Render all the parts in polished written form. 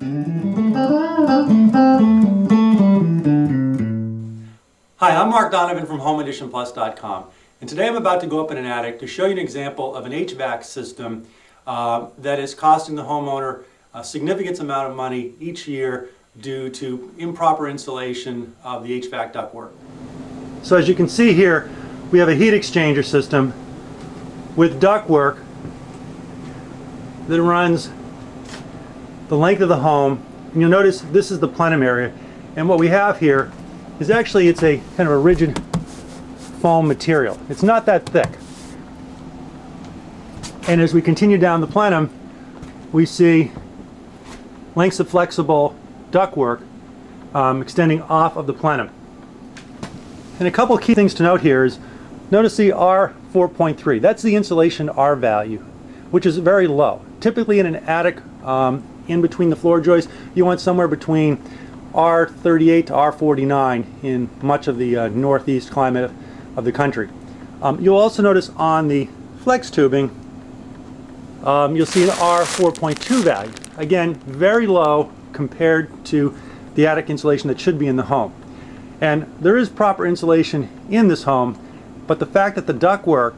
Hi, I'm Mark Donovan from HomeEditionPlus.com, and today I'm about to go up in an attic to show you an example of an HVAC system that is costing the homeowner a significant amount of money each year due to improper installation of the HVAC ductwork. So as you can see here, we have a heat exchanger system with ductwork that runs the length of the home. And you'll notice this is the plenum area, and what we have here is actually it's a kind of a rigid foam material. It's not that thick. And as we continue down the plenum, we see lengths of flexible ductwork extending off of the plenum. And a couple key things to note here is, notice the R4.3. That's the insulation R value, which is very low. Typically in an attic, in between the floor joists, you want somewhere between R38 to R49 in much of the northeast climate of the country. You'll also notice on the flex tubing, you'll see an R4.2 value. Again, very low compared to the attic insulation that should be in the home. And there is proper insulation in this home, but the fact that the ductwork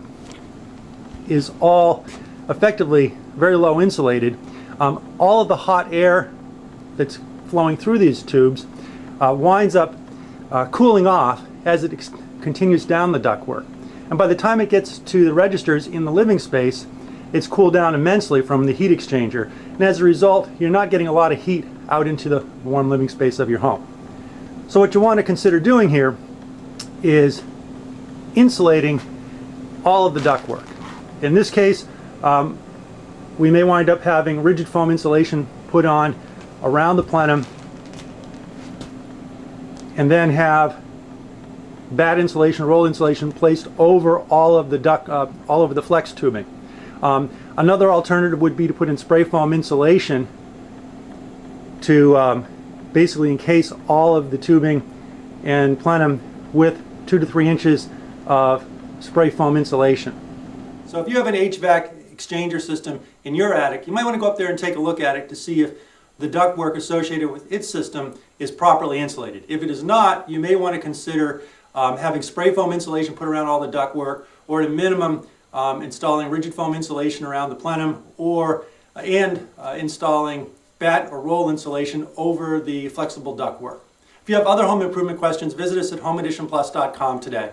is all effectively very low insulated, all of the hot air that's flowing through these tubes winds up cooling off as it continues down the ductwork. And by the time it gets to the registers in the living space, it's cooled down immensely from the heat exchanger. And as a result, you're not getting a lot of heat out into the warm living space of your home. So what you want to consider doing here is insulating all of the ductwork. In this case, we may wind up having rigid foam insulation put on around the plenum, and then have bad insulation, roll insulation placed over all of the all over the flex tubing. Another alternative would be to put in spray foam insulation to basically encase all of the tubing and plenum with 2 to 3 inches of spray foam insulation. So if you have an HVAC exchanger system in your attic, you might want to go up there and take a look at it to see if the ductwork associated with its system is properly insulated. If it is not, you may want to consider having spray foam insulation put around all the ductwork, or at a minimum installing rigid foam insulation around the plenum, and installing bat or roll insulation over the flexible ductwork. If you have other home improvement questions, visit us at HomeEditionPlus.com today.